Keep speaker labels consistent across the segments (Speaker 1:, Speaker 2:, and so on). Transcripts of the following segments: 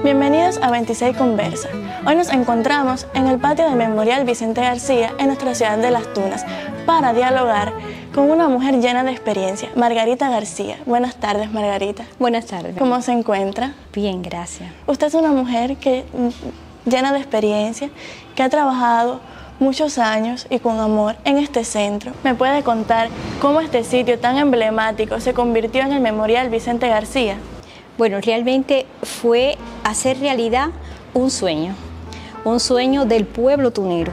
Speaker 1: Bienvenidos a 26 Conversa. Hoy nos encontramos en el patio del Memorial Vicente García en nuestra ciudad de Las Tunas para dialogar con una mujer llena de experiencia, Margarita García. Buenas tardes, Margarita.
Speaker 2: Buenas tardes.
Speaker 1: ¿Cómo se encuentra?
Speaker 2: Bien, gracias.
Speaker 1: Usted es una mujer llena de experiencia, que ha trabajado muchos años y con amor en este centro. ¿Me puede contar cómo este sitio tan emblemático se convirtió en el Memorial Vicente García?
Speaker 2: Bueno, realmente fue hacer realidad un sueño del pueblo tunero.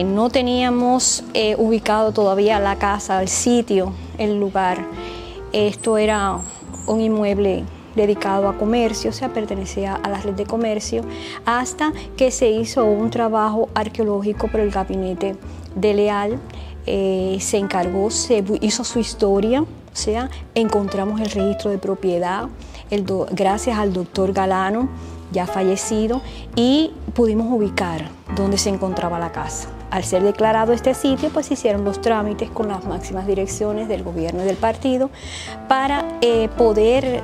Speaker 2: No teníamos ubicado todavía la casa, el sitio, el lugar. Esto era un inmueble dedicado a comercio, o sea, pertenecía a la red de comercio, hasta que se hizo un trabajo arqueológico por el gabinete de Leal. Se encargó, se hizo su historia, o sea, encontramos el registro de propiedad, gracias al doctor Galano, ya fallecido, y pudimos ubicar dónde se encontraba la casa. Al ser declarado este sitio, pues se hicieron los trámites con las máximas direcciones del gobierno y del partido para poder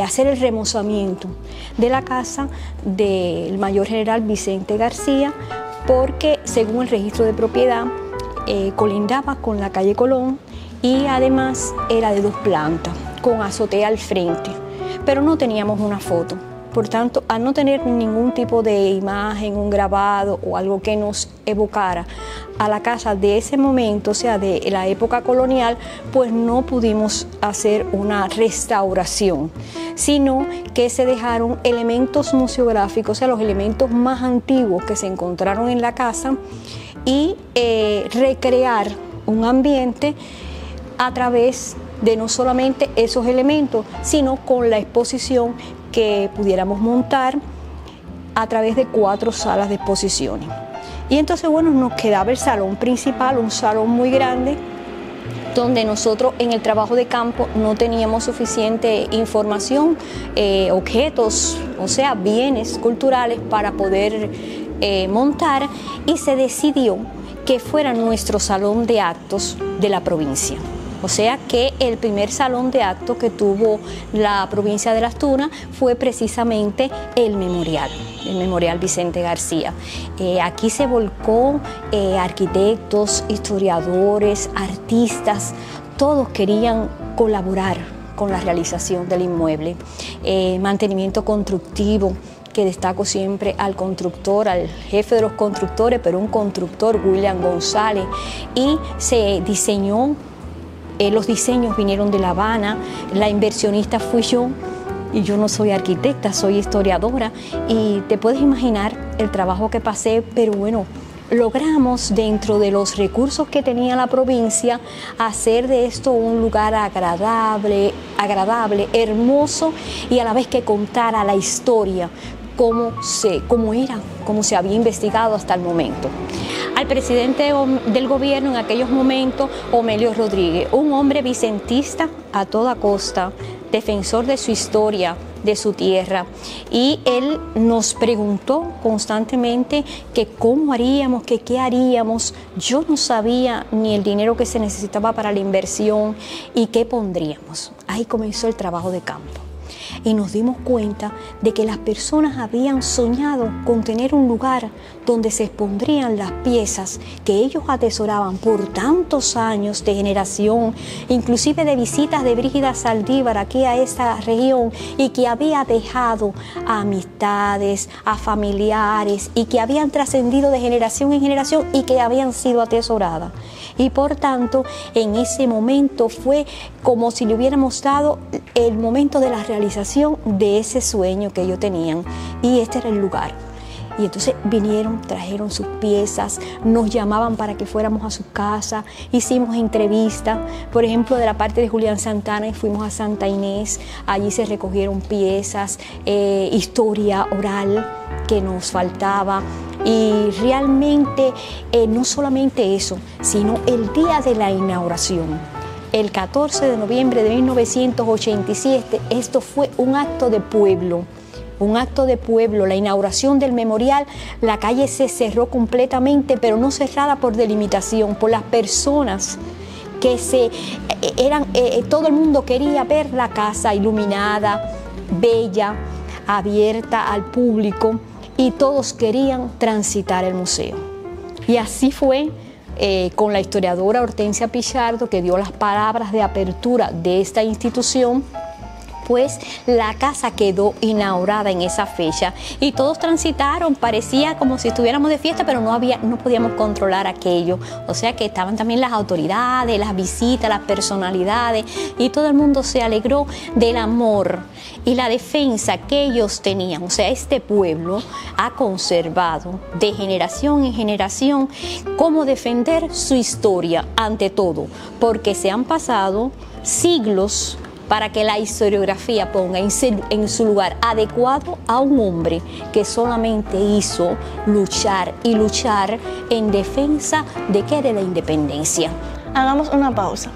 Speaker 2: hacer el remozamiento de la casa del mayor general Vicente García, porque según el registro de propiedad colindaba con la calle Colón y además era de 2 plantas, con azotea al frente, pero no teníamos una foto. Por tanto, al no tener ningún tipo de imagen, un grabado o algo que nos evocara a la casa de ese momento, o sea, de la época colonial, pues no pudimos hacer una restauración, sino que se dejaron elementos museográficos, o sea, los elementos más antiguos que se encontraron en la casa, y recrear un ambiente a través de no solamente esos elementos, sino con la exposición que pudiéramos montar a través de 4 salas de exposiciones. Y entonces, bueno, nos quedaba el salón principal, un salón muy grande, donde nosotros en el trabajo de campo no teníamos suficiente información, objetos, o sea, bienes culturales para poder montar, y se decidió que fuera nuestro salón de actos de la provincia. O sea que el primer salón de actos que tuvo la provincia de Las Tunas fue precisamente el Memorial Vicente García. Aquí se volcó arquitectos, historiadores, artistas, todos querían colaborar con la realización del inmueble. Mantenimiento constructivo, que destaco siempre al constructor, al jefe de los constructores, pero un constructor, William González, y se diseñó. Los diseños vinieron de La Habana, la inversionista fui yo, y yo no soy arquitecta, soy historiadora, y te puedes imaginar el trabajo que pasé, pero bueno, logramos dentro de los recursos que tenía la provincia hacer de esto un lugar agradable, hermoso, y a la vez que contara la historia, cómo se había investigado hasta el momento. Al presidente del gobierno en aquellos momentos, Omelio Rodríguez, un hombre vicentista a toda costa, defensor de su historia, de su tierra, y él nos preguntó constantemente que cómo haríamos, que qué haríamos. Yo no sabía ni el dinero que se necesitaba para la inversión y qué pondríamos. Ahí comenzó el trabajo de campo. Y nos dimos cuenta de que las personas habían soñado con tener un lugar donde se expondrían las piezas que ellos atesoraban por tantos años de generación, inclusive de visitas de Brígida Saldívar aquí a esta región, y que había dejado a amistades, a familiares, y que habían trascendido de generación en generación y que habían sido atesoradas. Y por tanto, en ese momento fue como si le hubiéramos dado el momento de la realización de ese sueño que ellos tenían, y este era el lugar. Y entonces vinieron, trajeron sus piezas, nos llamaban para que fuéramos a su casa, hicimos entrevistas, por ejemplo, de la parte de Julián Santana, y fuimos a Santa Inés, allí se recogieron piezas, historia oral que nos faltaba. Y realmente no solamente eso, sino el día de la inauguración, el 14 de noviembre de 1987, esto fue un acto de pueblo. La inauguración del memorial, la calle se cerró completamente, pero no cerrada por delimitación, por las personas que todo el mundo quería ver la casa iluminada, bella. abierta al público y todos querían transitar el museo. Y así fue con la historiadora Hortensia Pichardo, que dio las palabras de apertura de esta institución. Pues la casa quedó inaugurada en esa fecha y todos transitaron, parecía como si estuviéramos de fiesta, pero no podíamos controlar aquello. O sea que estaban también las autoridades, las visitas, las personalidades, y todo el mundo se alegró del amor y la defensa que ellos tenían. O sea, este pueblo ha conservado de generación en generación cómo defender su historia ante todo, porque se han pasado siglos para que la historiografía ponga en su lugar adecuado a un hombre que solamente hizo luchar y luchar en defensa de la independencia.
Speaker 1: Hagamos una pausa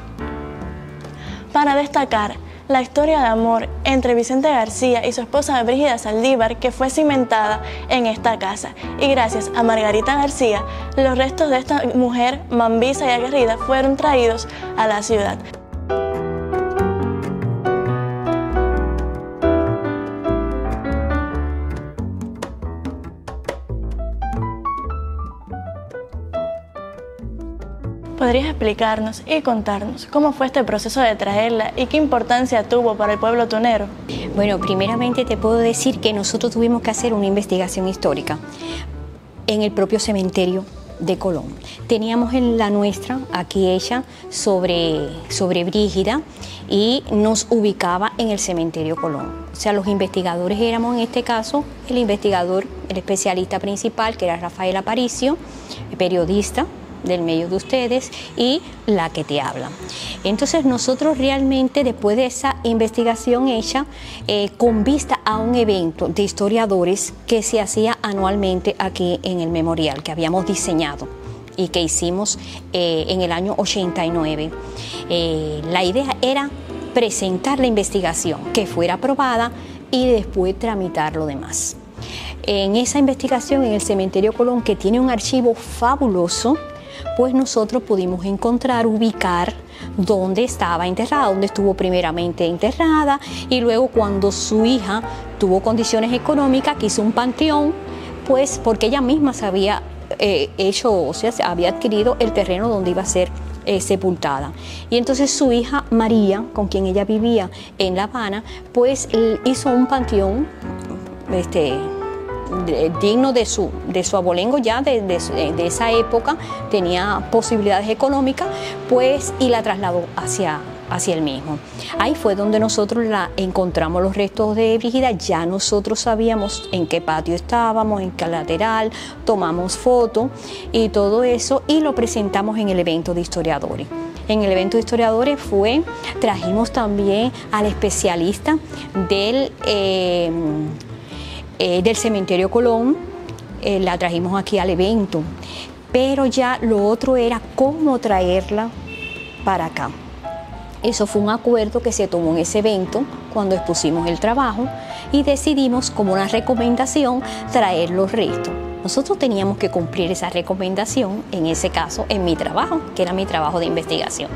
Speaker 1: para destacar la historia de amor entre Vicente García y su esposa Brígida Saldívar, que fue cimentada en esta casa. Y gracias a Margarita García, los restos de esta mujer mambisa y aguerrida fueron traídos a la ciudad. ¿Podrías explicarnos y contarnos cómo fue este proceso de traerla y qué importancia tuvo para el pueblo tunero?
Speaker 2: Bueno, primeramente te puedo decir que nosotros tuvimos que hacer una investigación histórica en el propio cementerio de Colón. Teníamos en la nuestra, aquí hecha, sobre Brígida, y nos ubicaba en el cementerio Colón. O sea, los investigadores éramos en este caso el investigador, el especialista principal, que era Rafael Aparicio, periodista del medio de ustedes, y la que te habla. Entonces nosotros realmente, después de esa investigación hecha con vista a un evento de historiadores que se hacía anualmente aquí en el memorial, que habíamos diseñado y que hicimos en el año 89, la idea era presentar la investigación, que fuera aprobada y después tramitar lo demás. En esa investigación en el cementerio Colón, que tiene un archivo fabuloso, pues nosotros pudimos ubicar dónde estaba enterrada, dónde estuvo primeramente enterrada, y luego cuando su hija tuvo condiciones económicas, que hizo un panteón, pues porque ella misma se había había adquirido el terreno donde iba a ser sepultada. Y entonces su hija María, con quien ella vivía en La Habana, pues hizo un panteón digno de su abolengo, ya de esa época, tenía posibilidades económicas, pues, y la trasladó hacia el mismo. Ahí fue donde nosotros encontramos los restos de Brígida. Ya nosotros sabíamos en qué patio estábamos, en qué lateral, tomamos fotos y todo eso, y lo presentamos en el evento de historiadores. En el evento de historiadores trajimos también al especialista del cementerio Colón, la trajimos aquí al evento, pero ya lo otro era cómo traerla para acá. Eso fue un acuerdo que se tomó en ese evento cuando expusimos el trabajo y decidimos, como una recomendación, traer los restos. Nosotros teníamos que cumplir esa recomendación, en ese caso en mi trabajo, que era mi trabajo de investigación.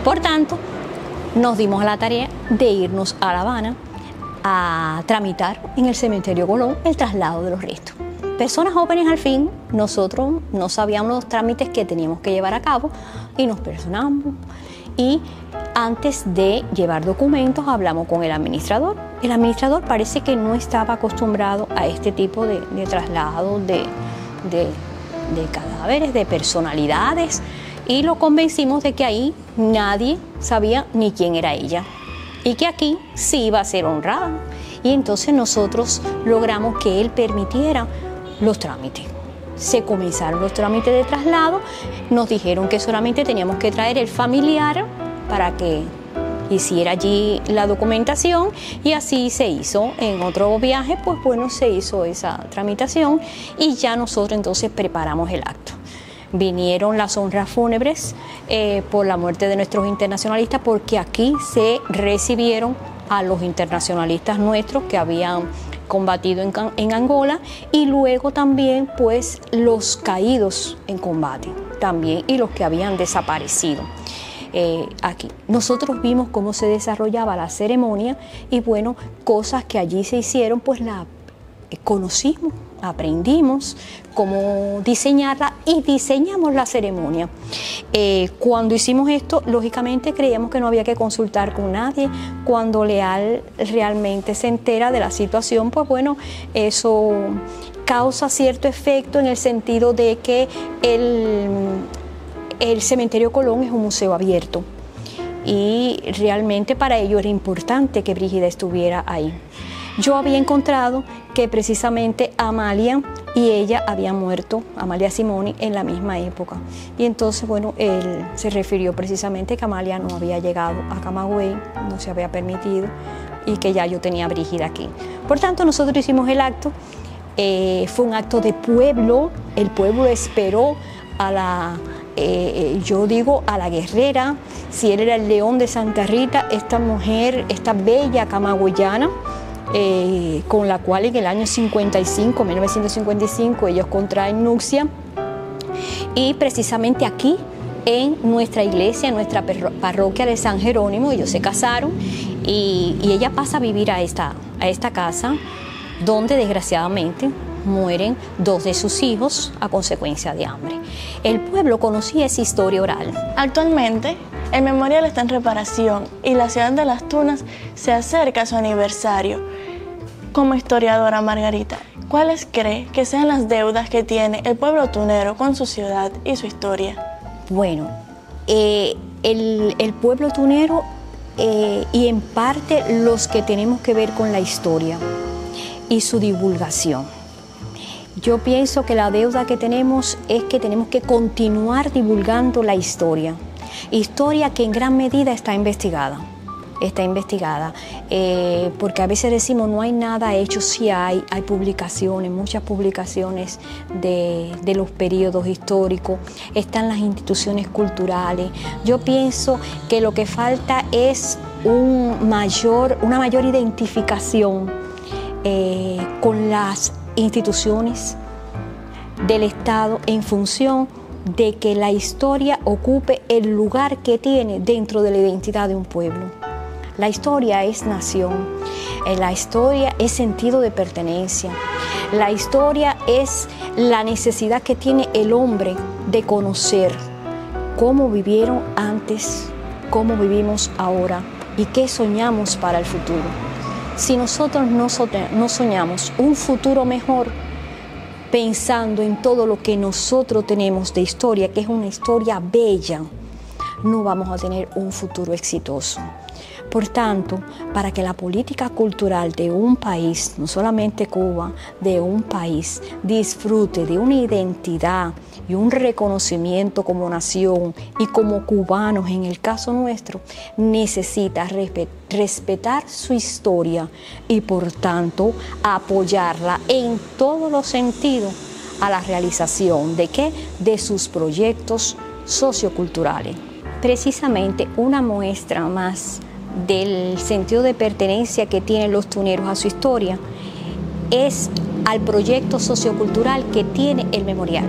Speaker 2: Por tanto, nos dimos a la tarea de irnos a La Habana a tramitar en el cementerio Colón el traslado de los restos. Personas jóvenes, al fin, nosotros no sabíamos los trámites que teníamos que llevar a cabo y nos personamos, y antes de llevar documentos hablamos con el administrador. El administrador parece que no estaba acostumbrado a este tipo de traslado de cadáveres, de personalidades, y lo convencimos de que ahí nadie sabía ni quién era ella, y que aquí sí iba a ser honrada. Y entonces nosotros logramos que él permitiera los trámites. Se comenzaron los trámites de traslado, nos dijeron que solamente teníamos que traer el familiar para que hiciera allí la documentación, y así se hizo. En otro viaje, pues bueno, se hizo esa tramitación y ya nosotros entonces preparamos el acto. Vinieron las honras fúnebres por la muerte de nuestros internacionalistas, porque aquí se recibieron a los internacionalistas nuestros que habían combatido en Angola, y luego también pues los caídos en combate también, y los que habían desaparecido. aquí. Nosotros vimos cómo se desarrollaba la ceremonia y bueno, cosas que allí se hicieron, pues la conocimos, aprendimos cómo diseñarla y diseñamos la ceremonia. Cuando hicimos esto, lógicamente creíamos que no había que consultar con nadie. Cuando Leal realmente se entera de la situación, pues bueno, eso causa cierto efecto en el sentido de que el Cementerio Colón es un museo abierto y realmente para ello era importante que Brígida estuviera ahí. Yo había encontrado que precisamente Amalia y ella habían muerto, Amalia Simoni, en la misma época. Y entonces, bueno, él se refirió precisamente que Amalia no había llegado a Camagüey, no se había permitido, y que ya yo tenía a Brígida aquí. Por tanto, nosotros hicimos el acto, fue un acto de pueblo, el pueblo esperó a la... yo digo a la guerrera, si él era el león de Santa Rita, esta mujer, esta bella camagüeyana, con la cual en el año 1955, ellos contraen nupcia, y precisamente aquí en nuestra iglesia, en nuestra parroquia de San Jerónimo, ellos se casaron y ella pasa a vivir a esta casa, donde desgraciadamente mueren 2 de sus hijos a consecuencia de hambre. El pueblo conocía esa historia oral.
Speaker 1: Actualmente, el memorial está en reparación y la ciudad de Las Tunas se acerca a su aniversario. Como historiadora, Margarita, ¿cuáles cree que sean las deudas que tiene el pueblo tunero con su ciudad y su historia?
Speaker 2: Bueno, el pueblo tunero y en parte los que tenemos que ver con la historia y su divulgación. Yo pienso que la deuda que tenemos es que tenemos que continuar divulgando la historia que en gran medida está investigada, porque a veces decimos no hay nada hecho, sí hay publicaciones, muchas publicaciones de los periodos históricos, están las instituciones culturales. Yo pienso que lo que falta es una mayor identificación con las instituciones del Estado en función de que la historia ocupe el lugar que tiene dentro de la identidad de un pueblo. La historia es nación, la historia es sentido de pertenencia, la historia es la necesidad que tiene el hombre de conocer cómo vivieron antes, cómo vivimos ahora y qué soñamos para el futuro. Si nosotros no soñamos un futuro mejor, pensando en todo lo que nosotros tenemos de historia, que es una historia bella, no vamos a tener un futuro exitoso. Por tanto, para que la política cultural de un país, no solamente Cuba, de un país, disfrute de una identidad y un reconocimiento como nación y como cubanos, en el caso nuestro, necesita respetar su historia y por tanto apoyarla en todos los sentidos a la realización ¿de qué? De sus proyectos socioculturales. Precisamente una muestra más del sentido de pertenencia que tienen los tuneros a su historia es al proyecto sociocultural que tiene el memorial.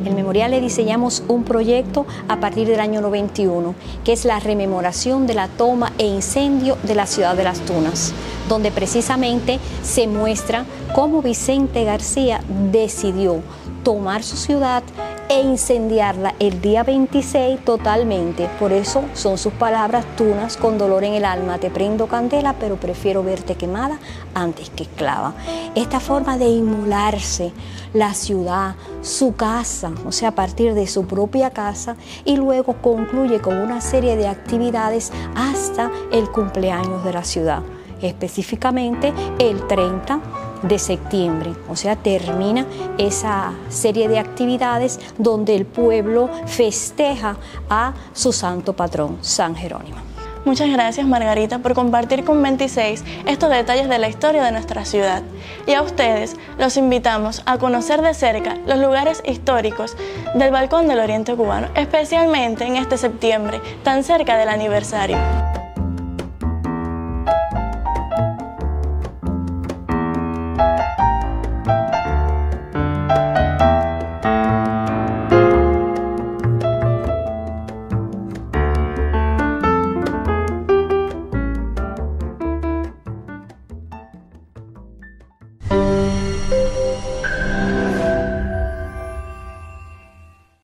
Speaker 2: El memorial le diseñamos un proyecto a partir del año 91, que es la rememoración de la toma e incendio de la ciudad de Las Tunas, donde precisamente se muestra cómo Vicente García decidió tomar su ciudad e incendiarla el día 26 totalmente. Por eso son sus palabras: Tunas, con dolor en el alma te prendo candela, pero prefiero verte quemada antes que esclava. Esta forma de inmolarse la ciudad, su casa, o sea, a partir de su propia casa, y luego concluye con una serie de actividades hasta el cumpleaños de la ciudad, específicamente el 30 de septiembre, o sea, termina esa serie de actividades donde el pueblo festeja a su santo patrón, San Jerónimo.
Speaker 1: Muchas gracias, Margarita, por compartir con 26 estos detalles de la historia de nuestra ciudad. Y a ustedes los invitamos a conocer de cerca los lugares históricos del Balcón del Oriente Cubano, especialmente en este septiembre, tan cerca del aniversario.